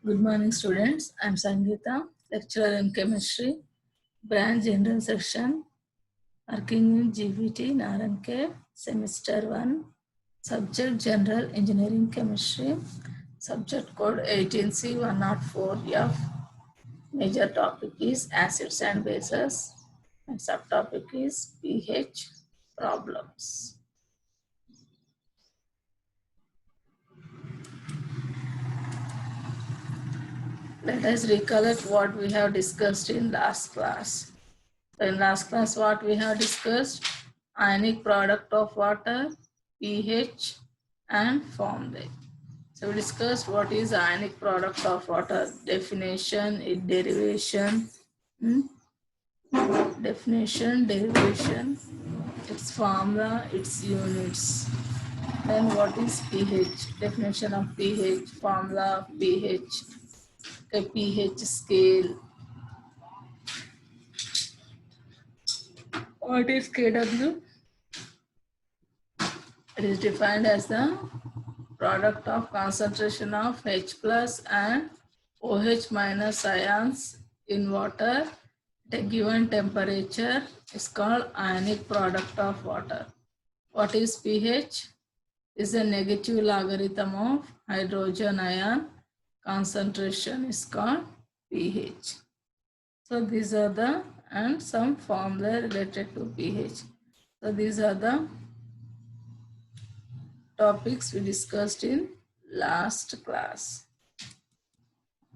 Good morning, students. I'm Sangeeta, lecturer in chemistry, branch general section, working in GVT, Naranke, semester 1, subject general engineering chemistry, subject code 18C104F. Major topic is acids and bases, and subtopic is pH problems. Let us recollect what we have discussed in last class. In last class, what we have discussed, ionic product of water, pH, and formulae. So we discussed what is ionic product of water, definition, its derivation, derivation, its formula, its units. Then what is pH? Definition of pH, formula of pH, a pH scale. What is KW? It is defined as the product of concentration of H plus and OH minus ions in water at a given temperature is called ionic product of water. What is pH? Is a negative logarithm of hydrogen ion concentration is called pH. So these are the and some formula related to pH. So these are the topics we discussed in last class.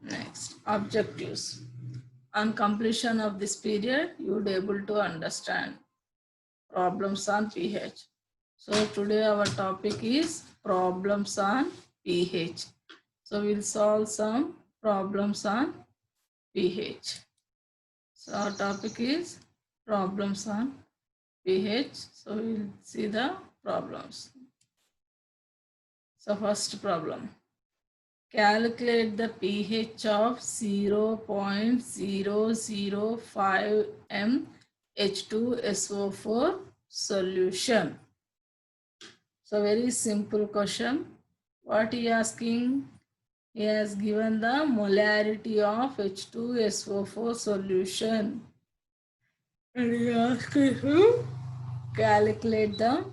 Next, objectives. On completion of this period, you would be able to understand problems on pH. So today our topic is problems on pH. So we'll solve some problems on pH. So our topic is problems on pH. So we'll see the problems. So first problem. Calculate the pH of 0.005 m H2SO4 solution. So very simple question. What he asking? He has given the molarity of H2SO4 solution. And he asked you to calculate the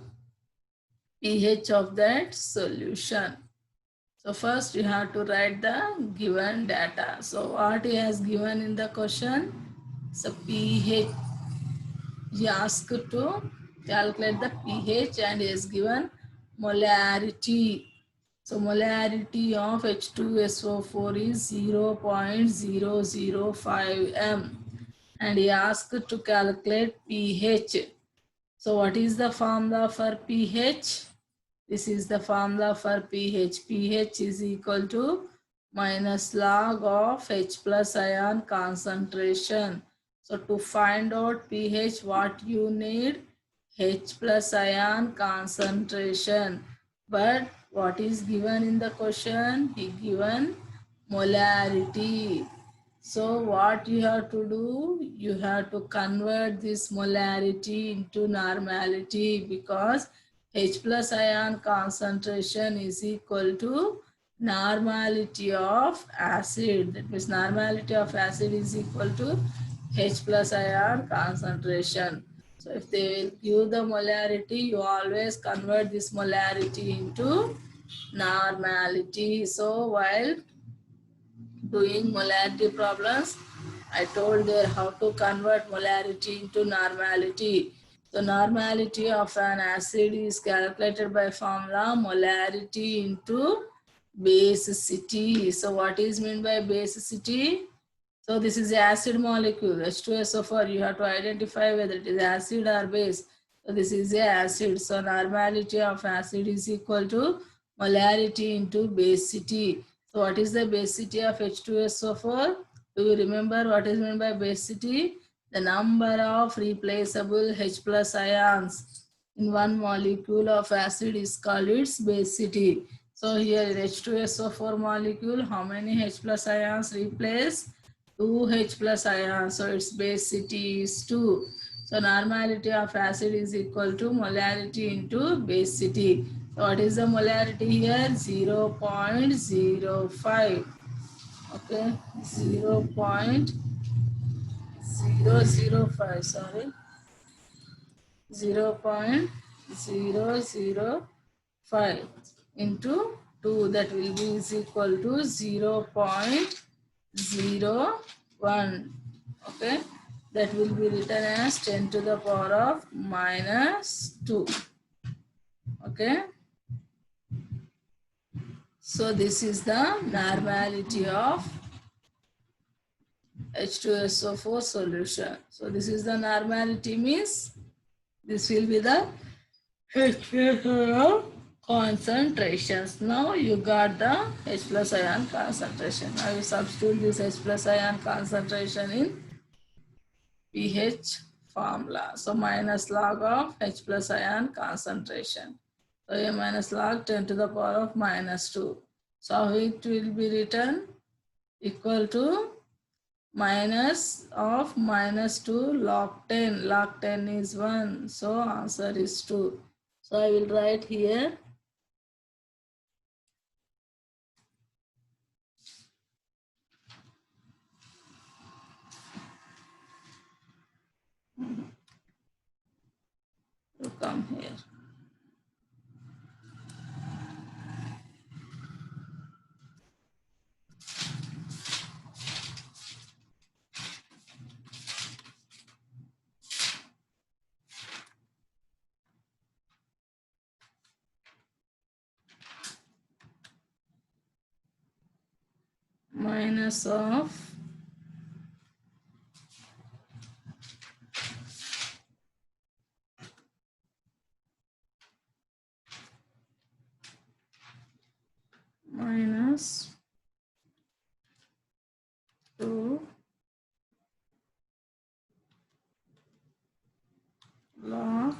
pH of that solution. So first you have to write the given data. So what he has given in the question? So pH. He asked to calculate the pH and he has given molarity. So molarity of H2SO4 is 0.005 m. And he asked to calculate pH. So what is the formula for pH? This is the formula for pH. pH is equal to minus log of H plus ion concentration. So to find out pH, what you need? H plus ion concentration. But what is given in the question? He given molarity. So what you have to do? You have to convert this molarity into normality because H plus ion concentration is equal to normality of acid. That means normality of acid is equal to H plus ion concentration. So if they will give the molarity, you always convert this molarity into normality. So while doing molarity problems, I told there how to convert molarity into normality. The normality of an acid is calculated by formula molarity into basicity. So what is meant by basicity? So this is the acid molecule, H2SO4. You have to identify whether it is acid or base. So this is the acid. So normality of acid is equal to molarity into basicity. So what is the basicity of H2SO4? Do you remember what is meant by basicity? The number of replaceable H plus ions in one molecule of acid is called its basicity. So here in H2SO4 molecule, how many H plus ions replace? 2 H plus ions. So its basicity is 2. So normality of acid is equal to molarity into basicity. So what is the molarity here? 0.05. Okay, 0.005, sorry, 0.005 into 2, that will be is equal to 0.01. Okay, that will be written as 10 to the power of minus 2. Okay, so this is the normality of H2SO4 solution. So this is the normality, means this will be the H2SO concentrations. Now you got the H plus ion concentration. Now you substitute this H plus ion concentration in pH formula. So minus log of H plus ion concentration. So A minus log 10 to the power of minus 2. So how it will be written? Equal to minus of minus 2 log 10. Log 10 is 1. So answer is 2. So I will write here to come here. Minus of minus 2 log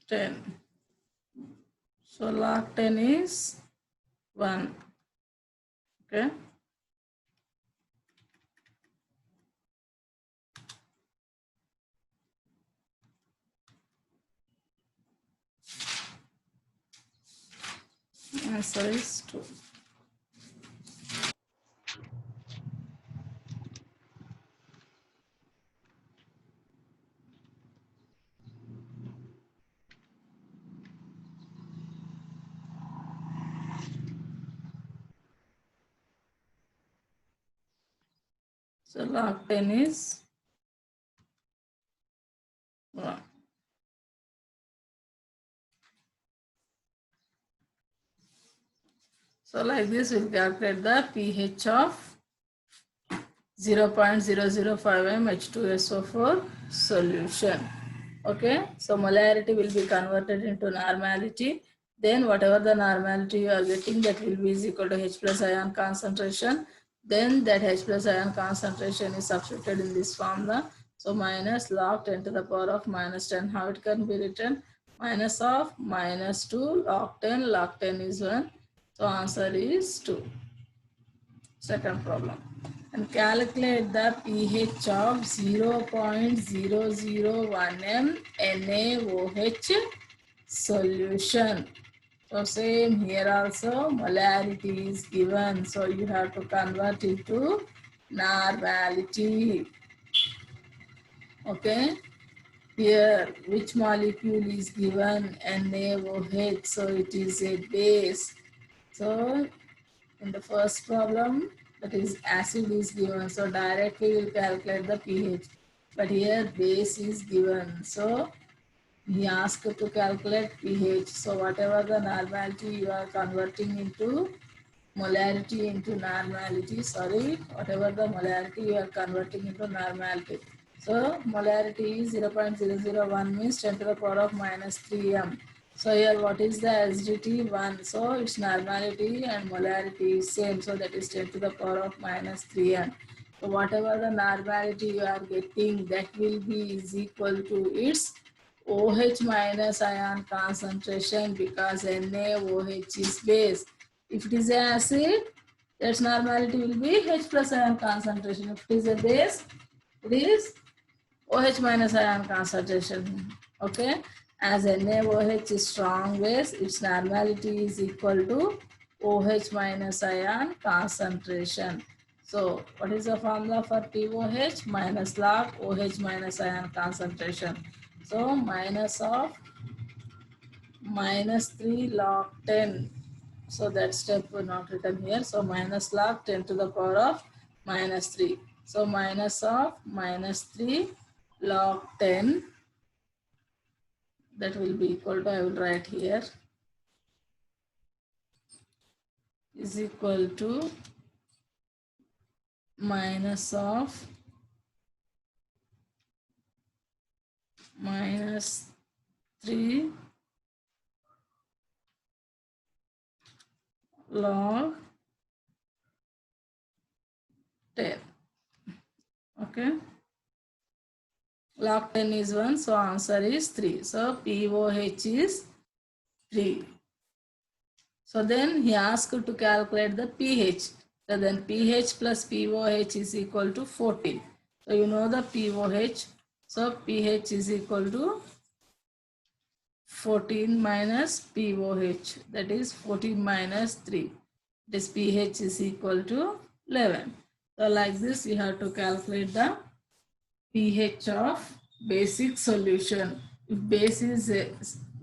10. So log 10 is 1. Okay. Answer is 2. So log 10 is 1. So like this we'll calculate the pH of 0.005 m H2SO4 solution. Okay, so molarity will be converted into normality. Then whatever the normality you are getting, that will be is equal to H plus ion concentration. Then that H plus ion concentration is substituted in this formula. So minus log 10 to the power of minus 10. How it can be written? Minus of minus 2 log 10. Log 10 is 1. So answer is 2. Second problem. And calculate the pH of 0.001 m NaOH solution. So same here also, molarity is given. So you have to convert it to normality. Okay. Here, which molecule is given? NaOH. So it is a base. So in the first problem, that is acid is given, so directly we'll calculate the pH, but here base is given, so he asked to calculate pH. So whatever the normality you are converting into molarity into normality, sorry, whatever the molarity you are converting into normality. So molarity is 0.001 means 10 to the power of minus 3 m. So here what is the acidity? 1. So its normality and molarity is same. So that is 10 to the power of minus 3 m. So whatever the normality you are getting, that will be is equal to its OH minus ion concentration, because NaOH is base. If it is an acid, its normality will be H plus ion concentration. If it is a base, it is OH minus ion concentration. Okay. As NaOH is strong base, its normality is equal to OH minus ion concentration. So what is the formula for POH? Minus log OH minus ion concentration. So minus of minus 3 log 10. So that step was not written here. So minus log 10 to the power of minus 3. So minus of minus 3 log 10, that will be equal to, I will write here, is equal to minus of minus 3 log 10. Okay. Log 10 is 1, so answer is 3. So POH is 3. So then he asked to calculate the pH. So then pH plus POH is equal to 14. So you know the POH. So pH is equal to 14 minus POH. That is 14 minus 3. This pH is equal to 11. So like this you have to calculate the pH of basic solution. If base is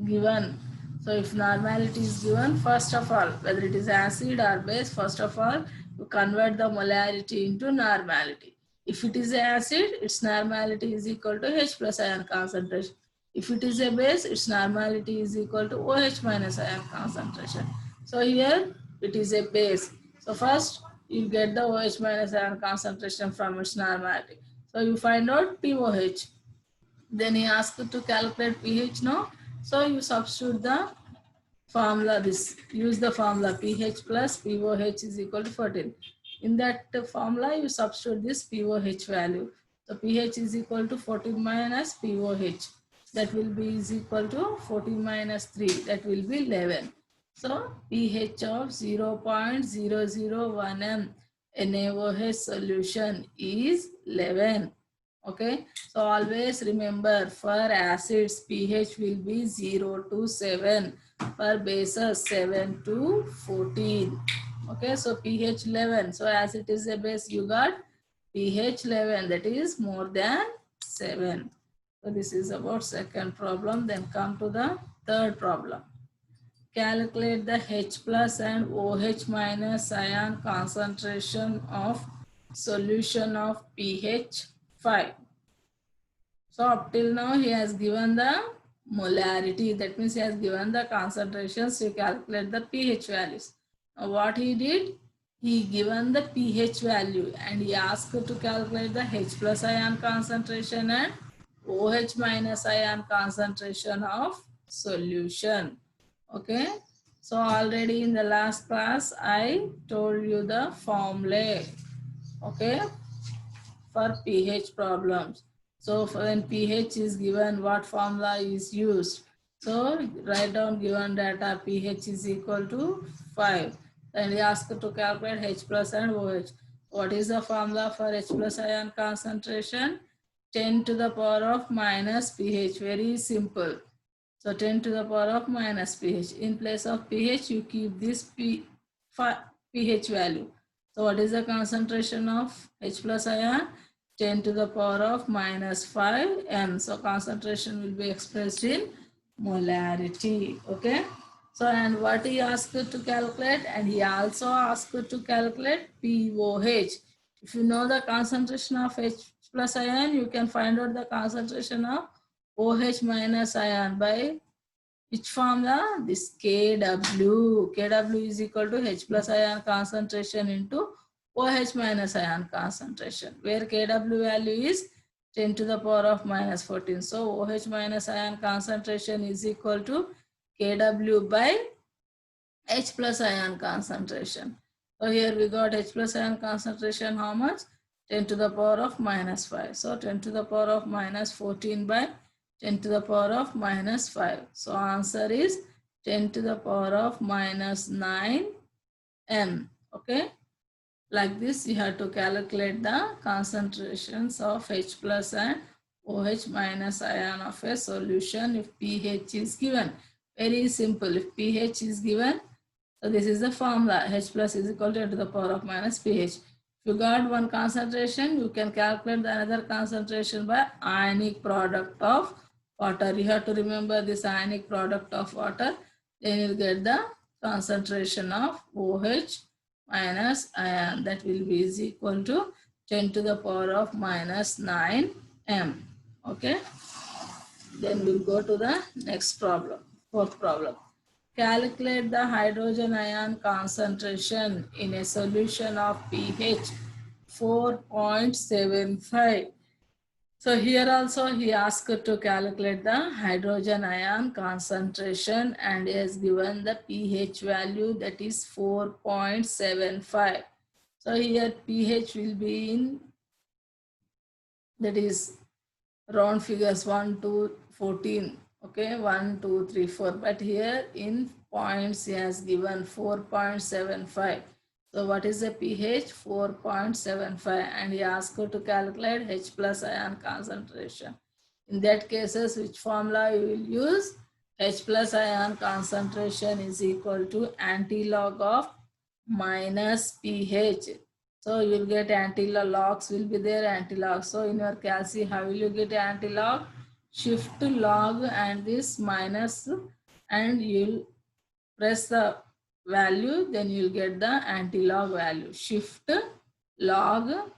given, so if normality is given, first of all, whether it is acid or base, first of all, you convert the molarity into normality. If it is acid, its normality is equal to H plus ion concentration. If it is a base, its normality is equal to OH minus ion concentration. So here it is a base. So first you get the OH minus ion concentration from its normality. So you find out POH. Then he asked to calculate pH now. So you substitute the formula, use the formula pH plus POH is equal to 14. In that formula you substitute this POH value. So pH is equal to 14 minus POH. That will be is equal to 14 minus 3. That will be 11. So pH of 0.001 m NaOH solution is 11. Okay, so always remember, for acids pH will be 0 to 7, for bases 7 to 14. Okay, so pH 11. So as it is a base, you got pH 11, that is more than 7. So this is about second problem. Then come to the third problem. Calculate the H plus and OH minus ion concentration of solution of pH 5. So up till now he has given the molarity, that means he has given the concentrations to calculate the pH values. Now what he did, he given the pH value and he asked to calculate the H plus ion concentration and OH minus ion concentration of solution. Okay, so already in the last class I told you the formula, okay, for pH problems. So when pH is given, what formula is used? So write down given data, pH is equal to 5. And we ask to calculate H plus and OH. What is the formula for H plus ion concentration? 10 to the power of minus pH. Very simple. So 10 to the power of minus pH. In place of pH, you keep this pH value. So what is the concentration of H plus ion? 10 to the power of minus 5 m. So concentration will be expressed in molarity. Okay. So and what he asked to calculate, and he also asked to calculate POH. If you know the concentration of H plus ion, you can find out the concentration of OH minus ion by which formula? This Kw. Kw is equal to H plus ion concentration into OH minus ion concentration, where Kw value is 10 to the power of minus 14. So OH minus ion concentration is equal to Kw by H plus ion concentration. So here we got H plus ion concentration how much? 10 to the power of minus 5. So 10 to the power of minus 14 by 10 to the power of minus 5. So answer is 10 to the power of minus 9 m. Okay. Like this, you have to calculate the concentrations of H plus and OH minus ion of a solution if pH is given. Very simple. If pH is given, So this is the formula. H plus is equal to 10 to the power of minus pH. If you got one concentration, you can calculate the another concentration by ionic product of water. You have to remember this ionic product of water. Then you'll get the concentration of OH minus ion. That will be is equal to 10 to the power of minus 9 m. Okay. Then we'll go to the next problem, fourth problem. Calculate the hydrogen ion concentration in a solution of pH 4.75. So here also he asked to calculate the hydrogen ion concentration and he has given the pH value, that is 4.75. So here pH will be in, that is round figures 1 to 14. Okay, 1, 2, 3, 4. But here in points he has given 4.75. So what is the pH? 4.75, and he asked you to calculate H plus ion concentration. In that cases, which formula you will use? H plus ion concentration is equal to antilog of minus pH. So you will get antilogs will be there, antilog. So in your calci, how will you get antilog? Shift log and this minus, and you'll press the value, then you'll get the antilog value. Shift log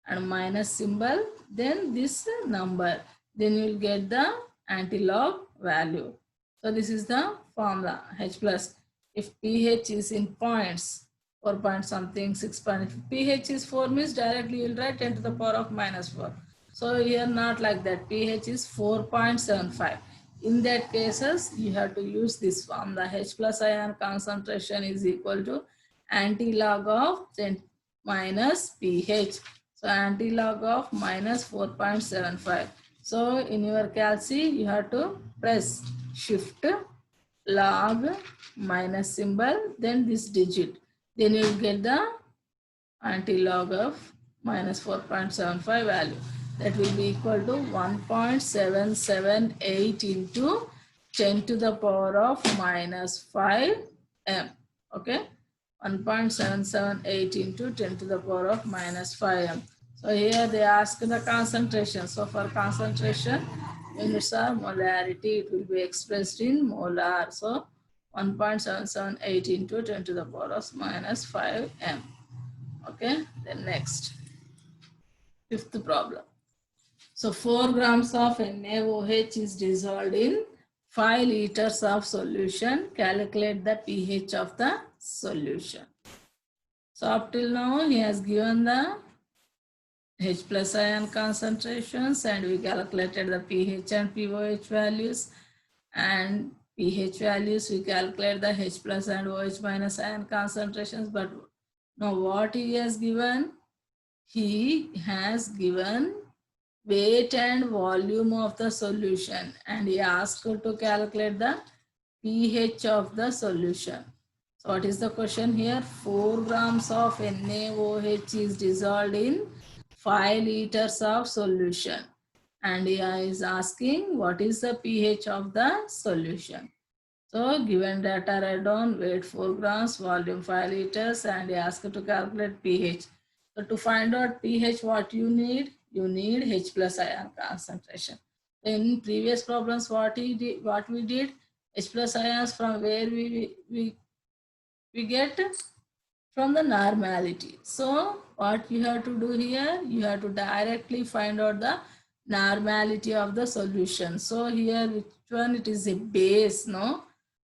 and minus symbol, then this number, then you'll get the antilog value. So this is the formula, H plus. If pH is in points, 4 point something, 6 point, if pH is 4 means directly you'll write 10 to the power of minus 4. So here not like that, pH is 4.75. In that cases, you have to use this formula. H plus ion concentration is equal to antilog of minus pH. So antilog of minus 4.75. So in your calci, you have to press shift log minus symbol, then this digit. Then you will get the antilog of minus 4.75 value. That will be equal to 1.778 into 10 to the power of minus 5 m. Okay, 1.778 into 10 to the power of minus 5 m. So here they ask the concentration. So for concentration, units are molarity. It will be expressed in molar. So 1.778 into 10 to the power of minus 5 m. Okay, then next, fifth problem. So 4 grams of NaOH is dissolved in 5 liters of solution. Calculate the pH of the solution. So up till now he has given the H plus ion concentrations and we calculated the pH and pOH values, and pH values we calculate the H plus and OH minus ion concentrations. But now what he has given? He has given weight and volume of the solution and he asked you to calculate the pH of the solution. So what is the question here? 4 grams of NaOH is dissolved in 5 liters of solution and he is asking what is the pH of the solution. So given data, write down weight 4 grams, volume 5 liters, and he asked you to calculate pH. So to find out pH, what you need? You need H plus ion concentration. In previous problems, what we did, H plus ions from where we get? From the normality. So what you have to do here? You have to directly find out the normality of the solution. So here, which one? It is a base, no?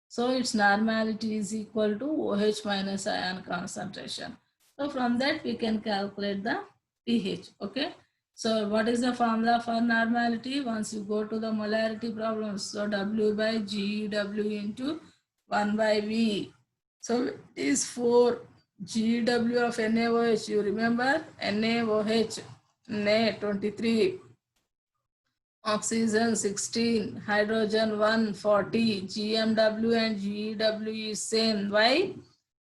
So its normality is equal to OH minus ion concentration. So from that we can calculate the pH. Okay. So what is the formula for normality? Once you go to the molarity problems, so W by GW into 1 by V. So it is 4 GW of NaOH. You remember NaOH, Na 23. Oxygen 16, hydrogen 140, GMW and GW is same. Why?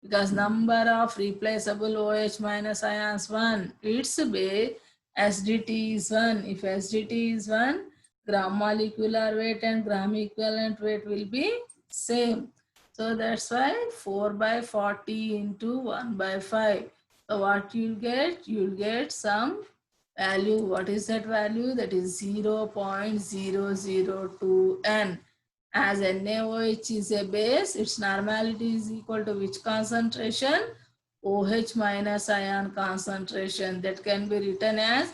Because number of replaceable OH minus ions 1. Its base SDT is 1. If SDT is 1, gram molecular weight and gram equivalent weight will be same. So that's why 4 by 40 into 1 by 5. So what you'll get some value. What is that value? That is 0.002 N. As NaOH is a base, its normality is equal to which concentration? OH minus ion concentration. That can be written as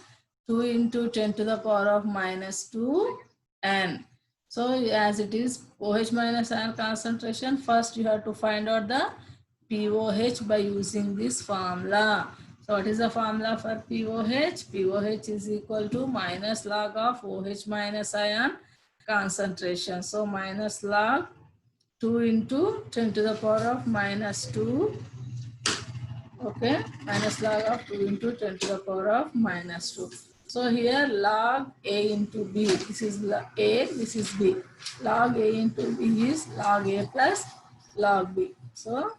2 into 10 to the power of minus 2 N. So as it is OH minus ion concentration, first you have to find out the POH by using this formula. So what is the formula for POH? POH is equal to minus log of OH minus ion concentration. So minus log 2 into 10 to the power of minus 2. Okay, minus log of 2 into 10 to the power of minus 2. So here log A into B. This is A, this is B. Log A into B is log A plus log B. So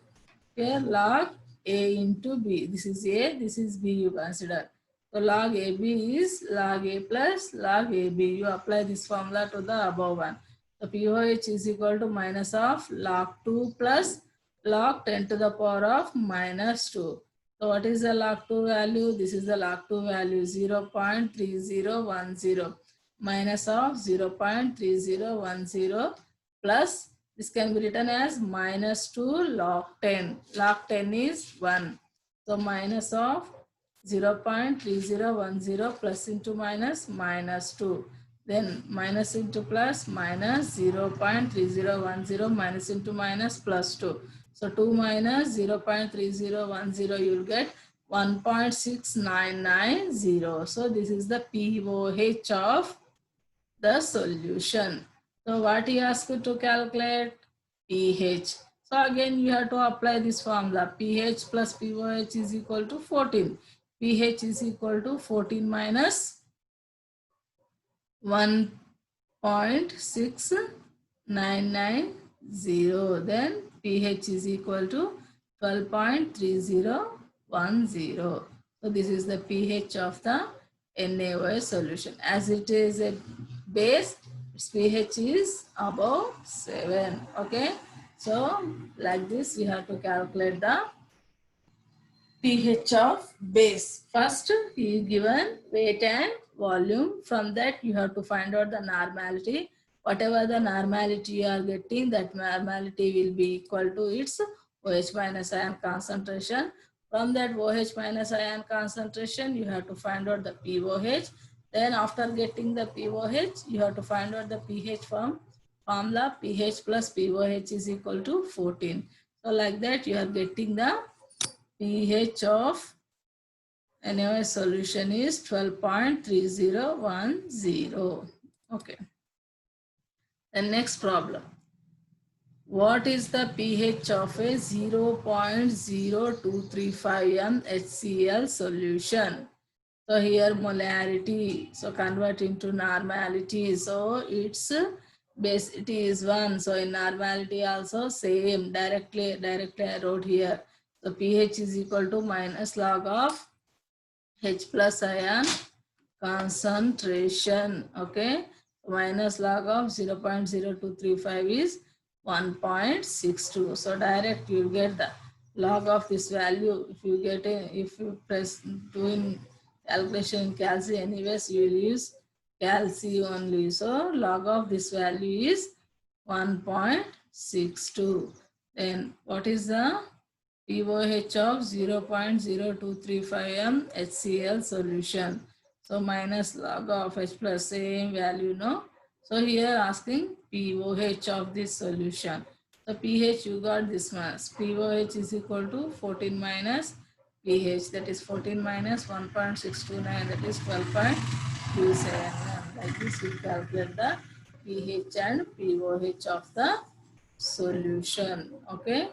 here log A into B. This is A, this is B you consider. So log AB is log A plus log AB. You apply this formula to the above one. The POH is equal to minus of log 2 plus log 10 to the power of minus 2. So what is the log 2 value? This is the log 2 value 0.3010 minus of 0.3010 plus this can be written as minus 2 log 10. Log 10 is 1. So minus of 0.3010 plus into minus minus 2. Then minus into plus minus 0.3010 minus into minus plus 2. So 2 minus 0.3010 you will get 1.6990. So this is the POH of the solution. So what he asked you to calculate? pH. So again you have to apply this formula. pH plus POH is equal to 14. pH is equal to 14 minus 1.6990. Then pH is equal to 12.3010. So this is the pH of the NaOH solution. As it is a base, its pH is above 7. Okay. So like this we have to calculate the pH of base. First, he is given weight and volume. From that, you have to find out the normality. Whatever the normality you are getting, that normality will be equal to its OH minus ion concentration. From that OH minus ion concentration, you have to find out the POH. Then after getting the POH, you have to find out the pH from formula. pH plus POH is equal to 14. So like that, you are getting the pH of NaOH solution is 12.3010. Okay. The next problem. What is the pH of a 0.0235 m HCl solution? So here molarity. So convert into normality. So its basicity is 1. So in normality also same. Directly I wrote here. So pH is equal to minus log of H plus ion concentration. Okay. Minus log of 0.0235 is 1.62. So direct you get the log of this value. If you get it, if you press doing calculation in calci anyways, you will use calci only. So log of this value is 1.62. Then what is the POH of 0.0235 m HCl solution? So minus log of H plus same value, no? So here asking POH of this solution. So pH you got this much. POH is equal to 14 minus pH, that is 14 minus 1.629, that is 12.27. Like this we calculate the pH and POH of the solution. Okay.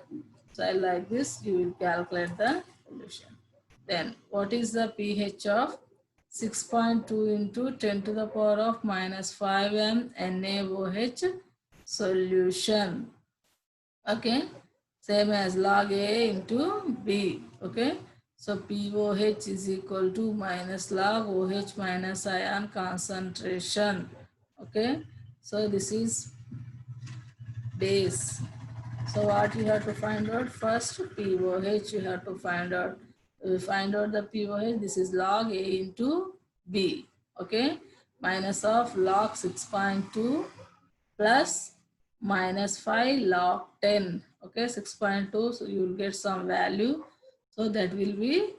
So like this you will calculate the solution. Then what is the pH of 6.2 into 10 to the power of minus 5 m NaOH solution? Okay, same as log A into B. Okay, so POH is equal to minus log OH minus ion concentration. Okay, so this is base. So what you have to find out? First POH you have to find out. We find out the POH. This is log A into B. Okay. Minus of log 6.2 plus minus 5 log 10. Okay. 6.2. So you will get some value. So that will be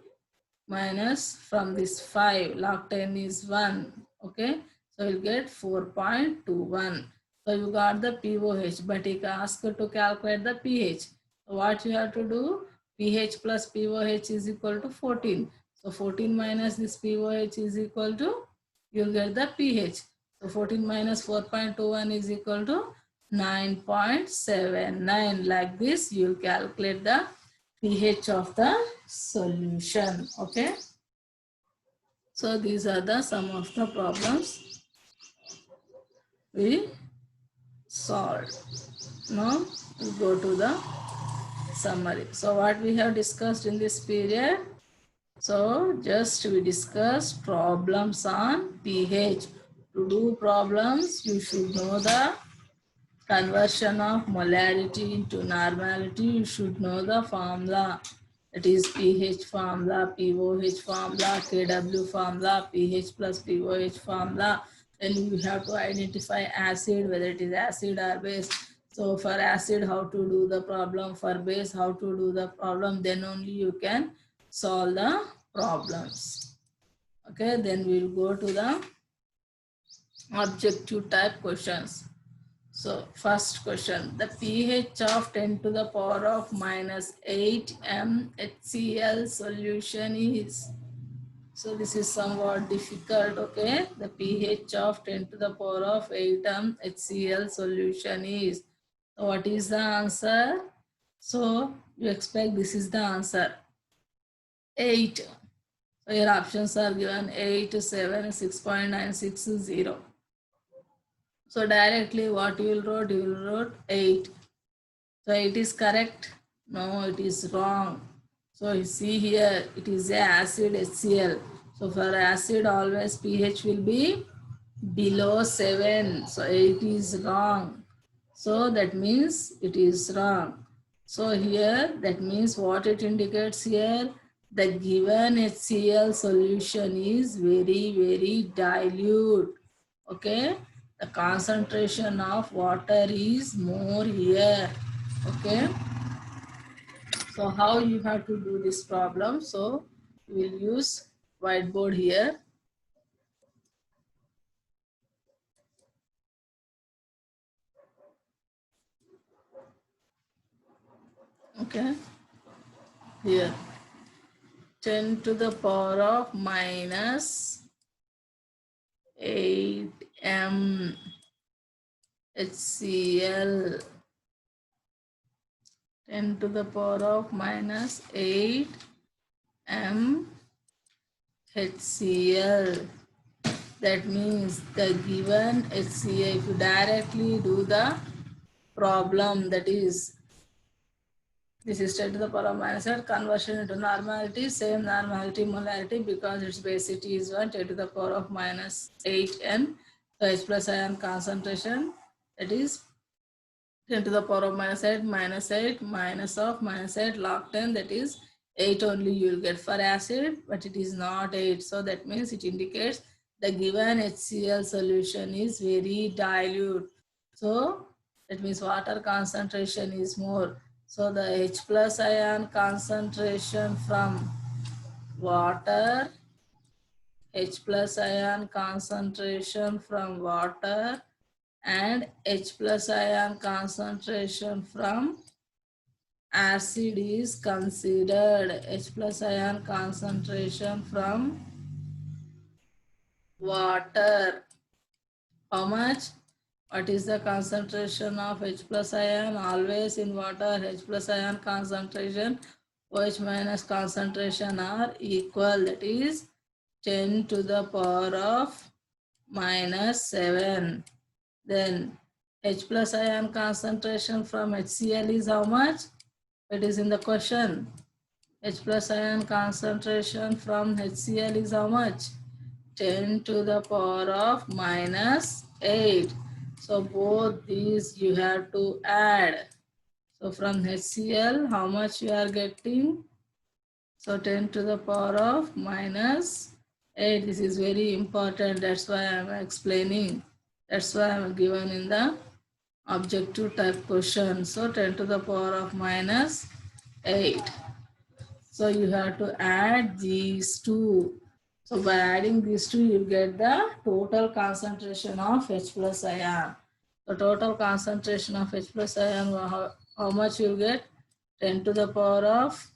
minus from this 5. Log 10 is 1. Okay. So you'll get 4.21. So you got the POH, but it asks to calculate the pH. So what you have to do? pH plus POH is equal to 14. So 14 minus this POH is equal to, you'll get the pH. So 14 minus 4.21 is equal to 9.79. Like this, you'll calculate the pH of the solution. Okay. So these are the some of the problems we solved. Now we go to the summary. So what we have discussed in this period? So just we discussed problems on pH. To do problems, you should know the conversion of molarity into normality. You should know the formula. It is pH formula, POH formula, KW formula, pH plus POH formula. Then you have to identify acid, whether it is acid or base. So for acid, how to do the problem. For base, how to do the problem. Then only you can solve the problems. Okay, then we'll go to the objective type questions. So first question, the pH of 10 to the power of minus 8 mHCl solution is, so this is somewhat difficult, okay? The pH of 10 to the power of 8 mHCl solution is, so what is the answer? So you expect this is the answer, 8. So your options are given 8, 7, 6.960. So directly what you will wrote? You will wrote 8. So it is correct? No, it is wrong. So you see here, it is a acid HCl. So for acid, always pH will be below 7. So 8 is wrong. So that means it is wrong. So here, that means what it indicates here? The given HCl solution is very, very dilute. Okay. The concentration of water is more here. Okay. So how you have to do this problem? So we will use whiteboard here. Okay. Here. 10 to the power of minus 8 mHCl. 10 to the power of minus 8 mHCl. That means the given HCl, if you directly do the problem, that is, this is 10 to the power of minus 8, conversion into normality, same normality molarity, because its basicity is 1, 10 to the power of minus 8n. So H plus ion concentration, that is 10 to the power of minus 8, minus of minus 8 log 10, that is 8 only you will get for acid, but it is not 8. So that means it indicates the given HCl solution is very dilute. So that means water concentration is more. So the H plus ion concentration from water, H plus ion concentration from water, and H plus ion concentration from acid is considered. H plus ion concentration from water. How much? What is the concentration of H plus ion? Always in water, H plus ion concentration, OH minus concentration are equal. That is 10 to the power of minus 7. Then H plus ion concentration from HCl is how much? It is in the question. H plus ion concentration from HCl is how much? 10 to the power of minus 8. So both these you have to add. So from HCl, how much you are getting? So 10 to the power of minus 8. This is very important. That's why I am explaining. That's why I am given in the objective type question. So 10 to the power of minus 8. So you have to add these two. So by adding these two, you get the total concentration of H plus ion. The total concentration of H plus ion, how much you get? 10 to the power of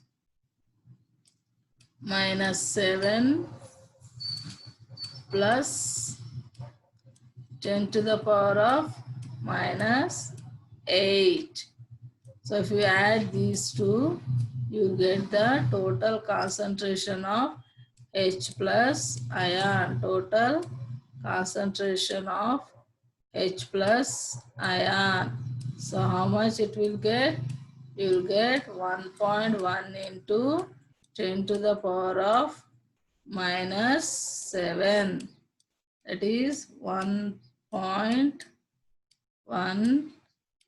minus 7 plus 10 to the power of minus 8. So if you add these two, you get the total concentration of H plus ion. Total concentration of H plus ion. So how much it will get? You will get 1.1 into 10 to the power of minus 7. That is 1.1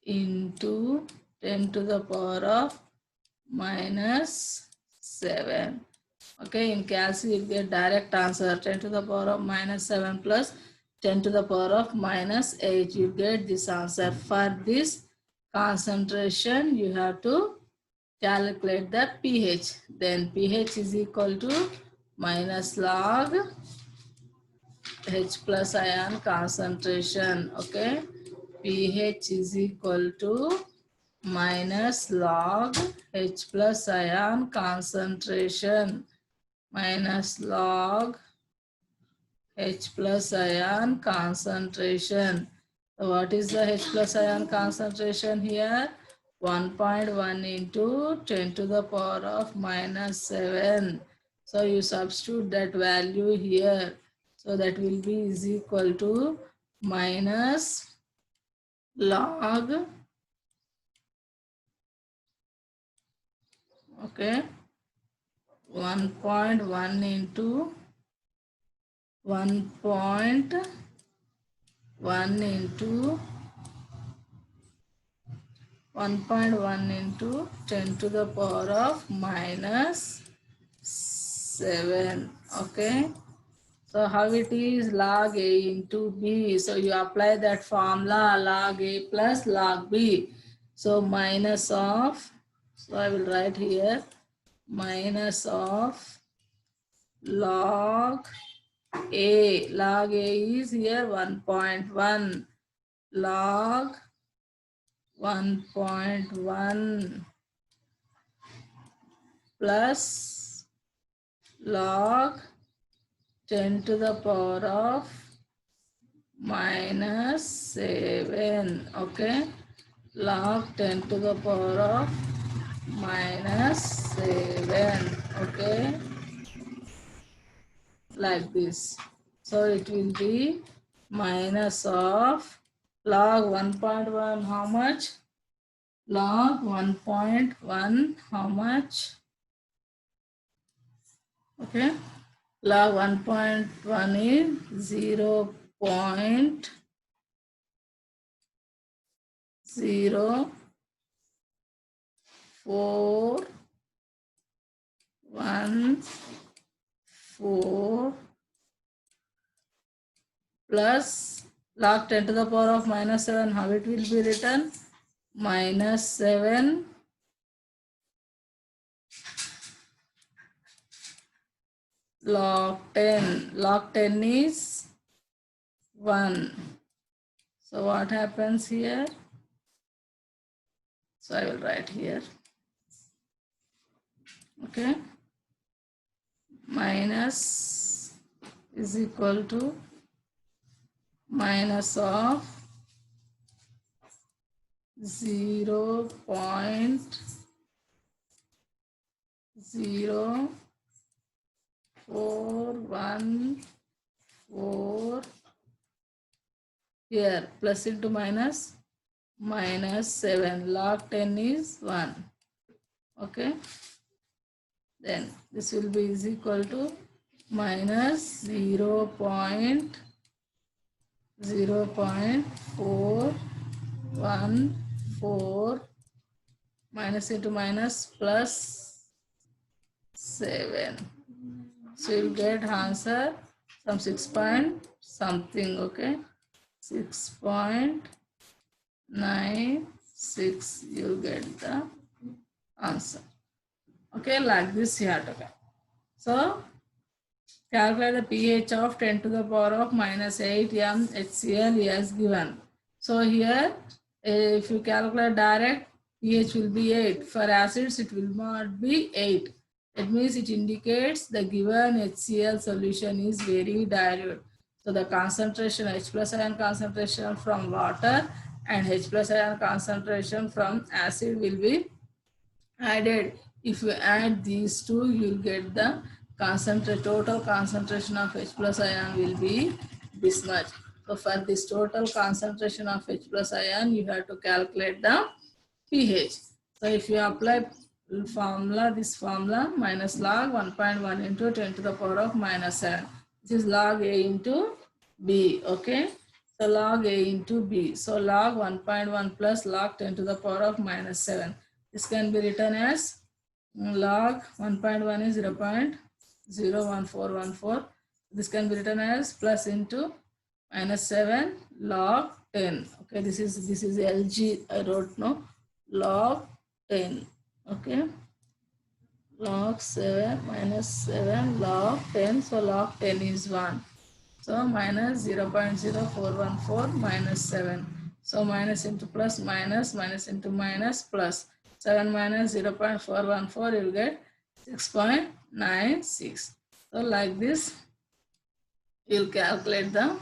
into 10 to the power of minus 7. Okay, in calc you get direct answer 10 to the power of minus 7 plus 10 to the power of minus 8. You get this answer. For this concentration, you have to calculate the pH. Then pH is equal to minus log H plus ion concentration. Okay, pH is equal to minus log H plus ion concentration. Minus log H plus ion concentration. So what is the H plus ion concentration here? 1.1 into 10 to the power of minus 7. So you substitute that value here. So that will be is equal to minus log, okay, 1.1 into 1.1 into 1.1 into 10 to the power of minus 7. Okay. So how it is? Log A into B. So you apply that formula, log A plus log B. So minus of, so I will write here, minus of log A. Log A is here 1.1. Log 1.1 plus log 10 to the power of minus 7. Okay, log 10 to the power of minus 7. Okay, like this. So it will be minus of log 1.1 how much? Log 1.1 how much? Okay, log 1.1 is 0.0414 plus log 10 to the power of minus 7. How it will be written? Minus 7 log 10. Log 10 is 1. So what happens here? So I will write here. Okay. Minus is equal to minus of 0.0414 here, plus into minus, minus 7. Log 10 is 1. Okay. Then this will be is equal to minus 0.0414 minus into minus plus 7. So you'll get answer some 6 point something, okay? 6.96, you'll get the answer. Okay, like this you have to get. So calculate the pH of 10 to the power of minus 8 m HCl as given. So here, if you calculate direct, pH will be 8. For acids, it will not be 8. That means it indicates the given HCl solution is very dilute. So the concentration, H plus ion concentration from water and H plus ion concentration from acid will be added. If you add these two, you will get the total concentration of H plus ion will be this much. So for this total concentration of H plus ion, you have to calculate the pH. So if you apply this formula minus log 1.1 into 10 to the power of minus 7. This is log A into B, okay? So log A into B. So log 1.1 plus log 10 to the power of minus 7. This can be written as log 1.1 is 0.01414. This can be written as plus into minus 7 log 10. Okay, this is LG. I wrote no log 10. Okay, log 7 minus 7 log 10. So log 10 is 1. So minus 0.0414 minus 7. So minus into plus minus, minus into minus plus. 7 minus 0.414, you will get 6.96. So like this, you will calculate the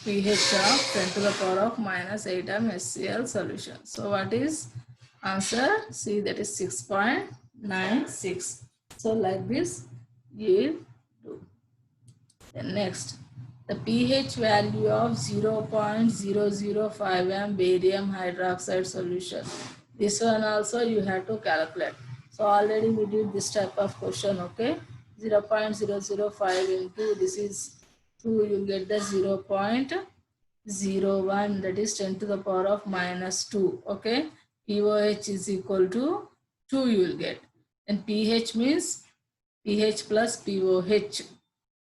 pH of 10 to the power of minus 8 m HCl solution. So what is answer? See, that is 6.96. So like this, you will do. Then next, the pH value of 0.005 m barium hydroxide solution. This one also you have to calculate. So already we did this type of question, okay? 0.005 into this is 2, you get the 0.01, that is 10 to the power of minus 2, okay? POH is equal to 2 you will get. And pH means pH plus POH.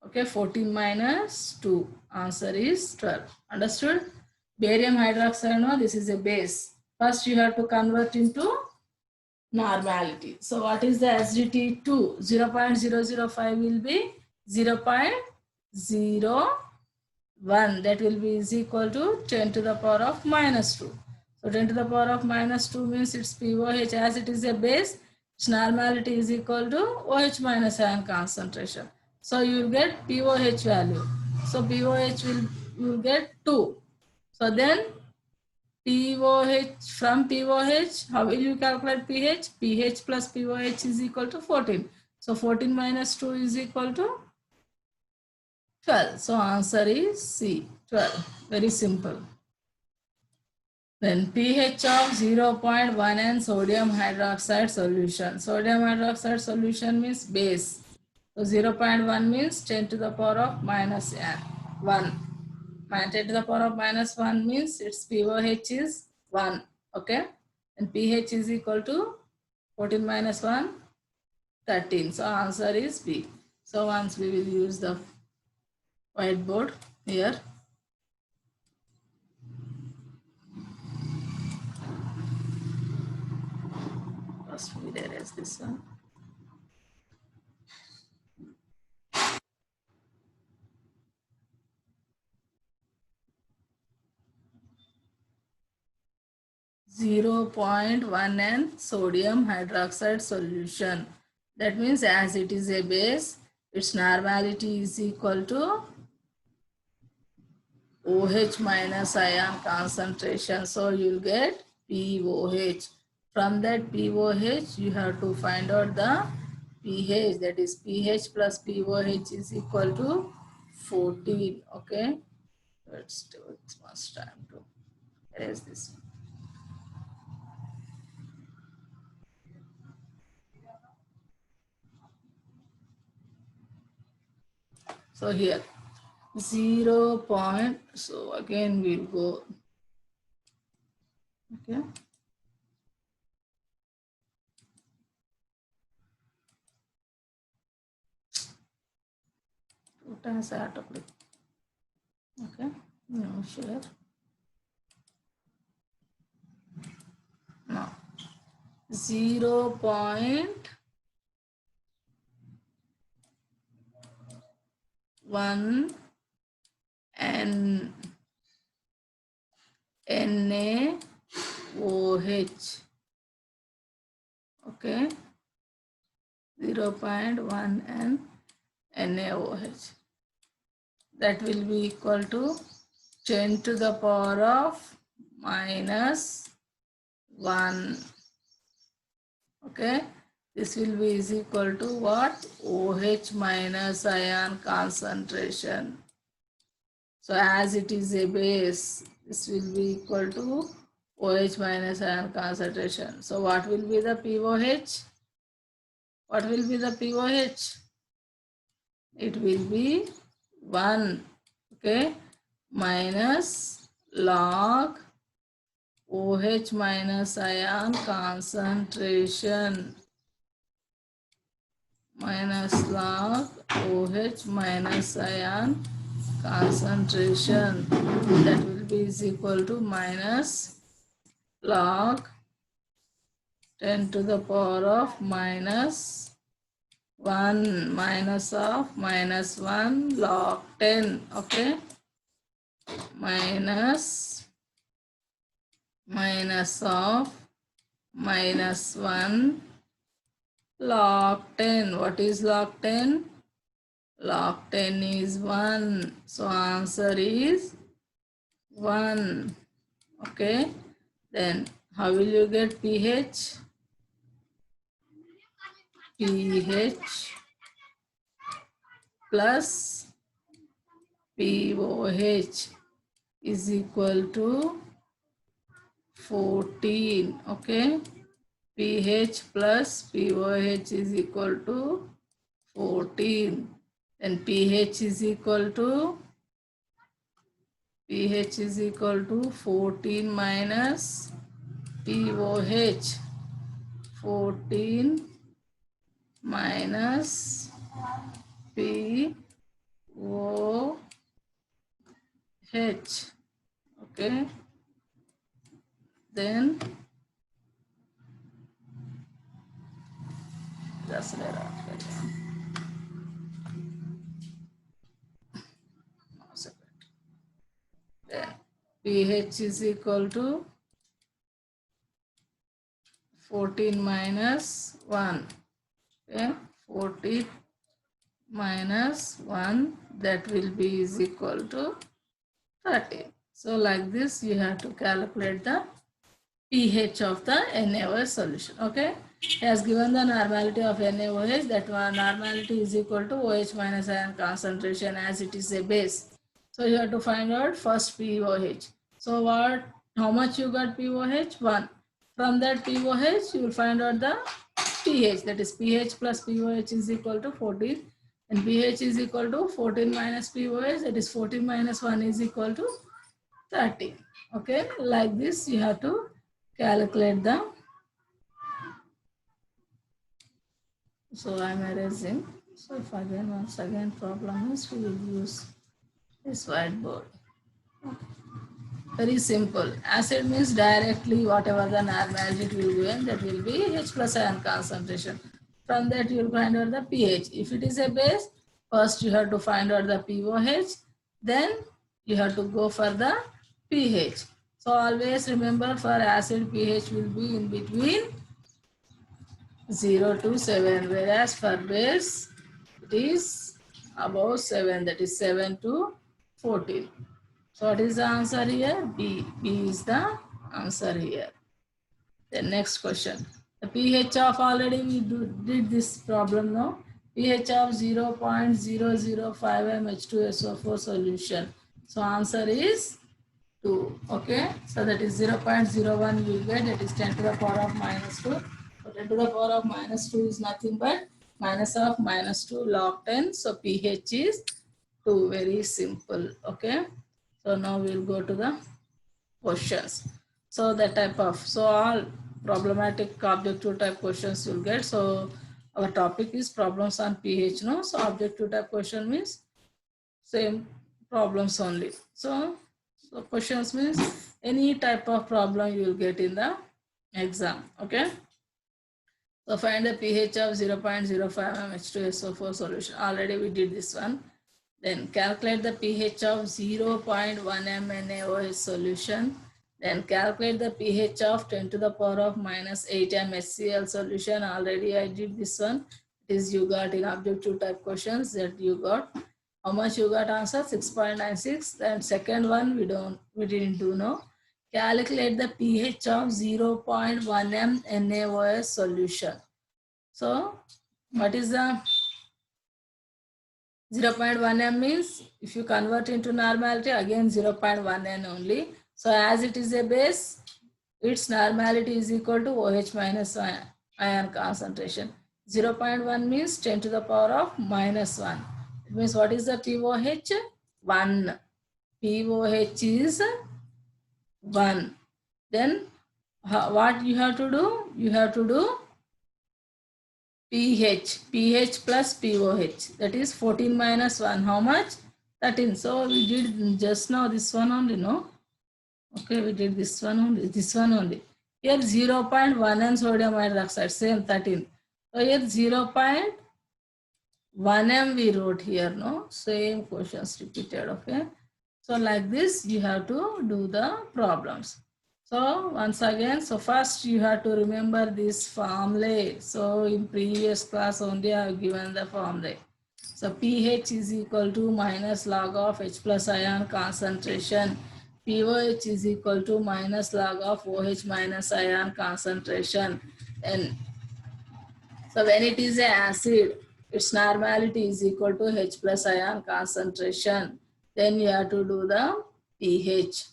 Okay, 14 minus 2. Answer is 12. Understood? Barium hydroxide, no, this is a base. First you have to convert into normality. So what is the acidity? 2. 0.005 will be 0.01. That will be is equal to 10 to the power of minus 2. So 10 to the power of minus 2 means its POH, as it is a base, its normality is equal to OH minus ion concentration. So you will get POH value. So POH you will get 2. So then POH, from POH, how will you calculate pH? pH plus POH is equal to 14. So 14 minus 2 is equal to 12. So answer is C, 12. Very simple. Then pH of 0.1 and sodium hydroxide solution. Sodium hydroxide solution means base. So 0.1 means 10 to the power of minus 1. 10 to the power of minus 1 means its POH is 1. Okay. And pH is equal to 14 minus 1, 13. So answer is B. So once we will use the whiteboard here. First we erase this one. (0.1 and sodium hydroxide solution. That means as it is a base, its normality is equal to OH minus ion concentration. So you will get POH. From that POH, you have to find out the pH. That is pH plus POH is equal to 14. Okay. Let's do it much time to erase this one. So here 0. So again we'll go put as autoclick. Okay, now share. Now 0.1 NaOH. Okay, 0.1 NaOH. That will be equal to 10 to the power of minus 1. Okay, this will be is equal to what? OH minus ion concentration. So as it is a base, this will be equal to OH minus ion concentration. So what will be the POH? What will be the POH? It will be 1, okay, minus log OH minus ion concentration minus log OH minus ion concentration. That will be is equal to minus log 10 to the power of minus 1 minus of minus 1 log 10. Okay, minus of minus 1 log 10. What is log 10? Log 10 is 1. So answer is 1. Okay. Then how will you get pH? pH plus POH is equal to 14. Okay. pH plus POH is equal to 14. Then pH is equal to 14 minus POH. 14 minus POH. Okay. Then just let out. Then pH is equal to 14 minus 1. Okay, 14 minus 1, that will be is equal to 13. So like this you have to calculate the pH of the NaOH solution. Okay, he has given the normality of NaOH, that one normality is equal to OH minus ion concentration as it is a base. So you have to find out first POH. So how much you got POH? 1. From that POH you will find out the pH, that is pH plus POH is equal to 14, and pH is equal to 14 minus POH, that is 14 minus 1 is equal to 13. Okay, like this you have to calculate the. So I am erasing. So if again once again problem is, we will use this whiteboard. Okay. Very simple. Acid means directly whatever the normality it will be, and that will be H plus ion concentration. From that you will find out the pH. If it is a base, first you have to find out the POH, then you have to go for the pH. So always remember, for acid pH will be in between 0 to 7, whereas for base it is above 7, that is 7 to 14. So what is the answer here? B. B is the answer here. The next question. The pH of, already we did this problem now. pH of 0.005 H2SO4 solution. So answer is 2. Okay. So that is 0.01 you will get, that is 10 to the power of minus 2. So 10 to the power of minus 2 is nothing but minus of minus 2 log 10. So pH is 2. Very simple. Okay. So now we will go to the questions. So the type of, so all problematic objective type questions you will get. So our topic is problems on pH. No, so objective type question means same problems only. So questions means any type of problem you will get in the exam. Okay. So find the pH of 0.05 H2SO4 solution. Already we did this one. Then calculate the pH of 0.1 MnAOH solution. Then calculate the pH of 10 to the power of minus 8 MHCl solution. Already I did this one. It is you got in objective type questions that you got. How much you got answer? 6.96. Then second one we didn't do no. Calculate the pH of 0.1 MnAOH solution. So what is the 0.1 m means if you convert into normality again 0.1 n only. So as it is a base, its normality is equal to OH minus ion concentration. 0.1 means 10 to the power of minus 1. It means what is the POH? 1. POH is 1. Then what you have to do? You have to do pH plus POH, that is 14 minus 1, how much? 13. So we did just now this one only, no? Okay, we did this one only. Here 0.1 m sodium hydroxide, same 13. So here 0.1 m we wrote here, no? Same questions repeated, okay? So like this, you have to do the problems. So once again, so first you have to remember this formula. So in previous class only I have given the formula. So pH is equal to minus log of H plus ion concentration. POH is equal to minus log of OH minus ion concentration. And so when it is an acid, its normality is equal to H plus ion concentration. Then you have to do the pH.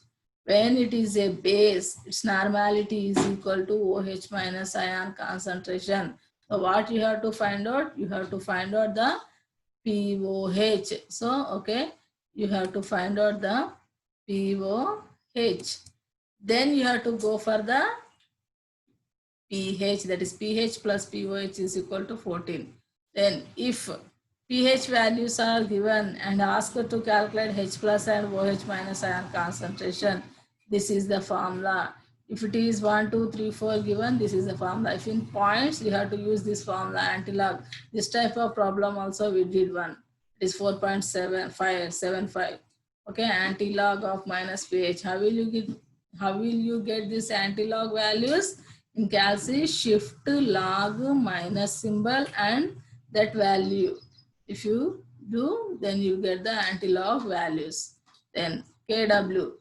When it is a base, its normality is equal to OH minus ion concentration. So what you have to find out? You have to find out the POH. So, okay, you have to find out the POH. Then you have to go for the pH, that is pH plus POH is equal to 14. Then if pH values are given and asked to calculate H plus and OH minus ion concentration, this is the formula. If it is 1, 2, 3, 4 given, this is the formula. If in points, you have to use this formula, antilog. This type of problem also we did one. It is 4.75. Okay, antilog of minus pH. How will you get this antilog values? In calci, shift log minus symbol and that value. If you do, then you get the antilog values. Then Kw,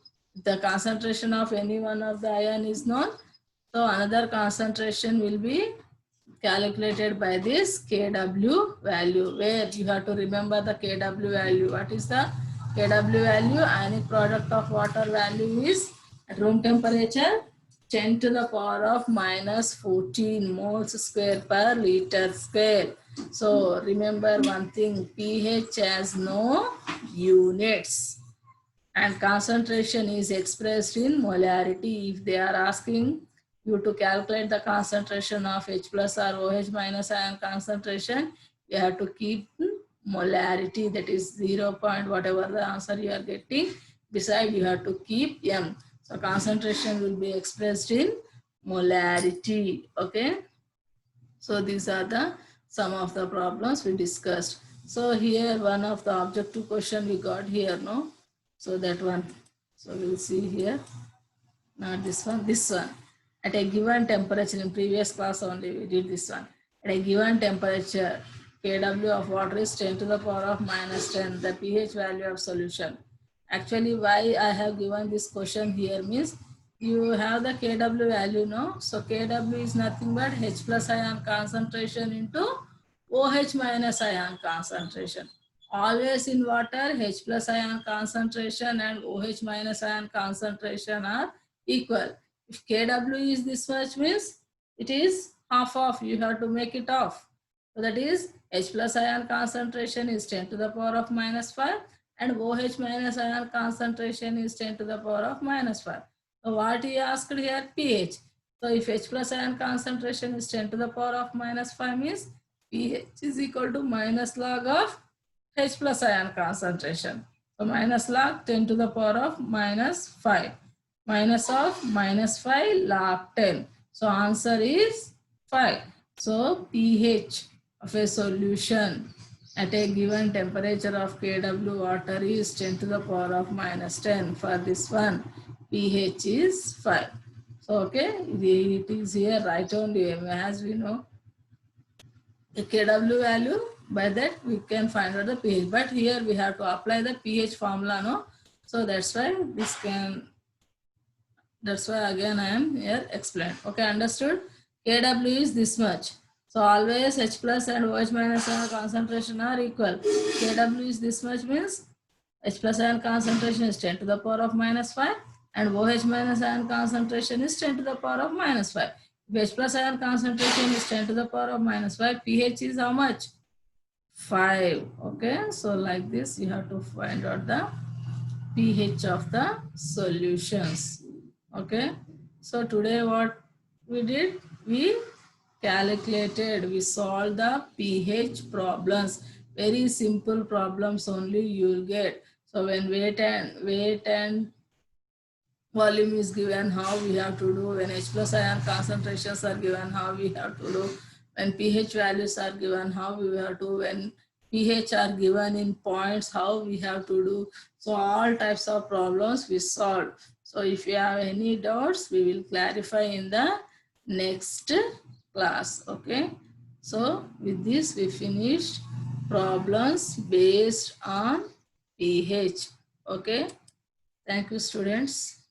the concentration of any one of the ion is known. So another concentration will be calculated by this Kw value, where you have to remember the Kw value. What is the Kw value? Ionic product of water value is at room temperature 10 to the power of minus 14 moles square per liter square. So remember one thing, pH has no units and concentration is expressed in molarity. If they are asking you to calculate the concentration of H plus or OH minus ion concentration, you have to keep molarity, that is 0 point whatever the answer you are getting. Beside you have to keep M. So concentration will be expressed in molarity. Okay. So these are the some of the problems we discussed. So here one of the objective question we got here, no? So that one. So we'll see here. Not this one, this one. At a given temperature, in previous class only we did this one. At a given temperature, Kw of water is 10 to the power of minus 10, the pH value of solution. Actually, why I have given this question here means you have the Kw value, no? So Kw is nothing but H plus ion concentration into OH minus ion concentration. Always in water, H plus ion concentration and OH minus ion concentration are equal. If Kw is this much means it is half of, you have to make it off. So that is H plus ion concentration is 10 to the power of minus 5 and OH minus ion concentration is 10 to the power of minus 5. So what he asked here, pH. So if H plus ion concentration is 10 to the power of minus 5 means pH is equal to minus log of H plus ion concentration. So minus log 10 to the power of minus 5. Minus of minus 5 log 10. So answer is 5. So pH of a solution at a given temperature of kW water is 10 to the power of minus 10. For this one, pH is 5. So okay, it is here right only as we know the kW value, by that we can find out the pH, but here we have to apply the pH formula, no? So that's why this can, that's why again I am here explained. Okay, understood? kW is this much. So always H plus and OH minus ion concentration are equal. kW is this much means H plus ion concentration is 10 to the power of minus 5 and OH minus ion concentration is 10 to the power of minus 5. If H plus ion concentration is 10 to the power of minus 5, pH is how much? 5. Okay, so like this you have to find out the pH of the solutions. Okay, so today what we did, we calculated, we solved the pH problems. Very simple problems only you will get. So when weight and volume is given, how we have to do. When H plus ion concentrations are given, how we have to do. When pH values are given, how we have to. When pH are given in points, how we have to do. So all types of problems we solve. So if you have any doubts, we will clarify in the next class. Okay. So with this we finished problems based on pH. Okay. Thank you, students.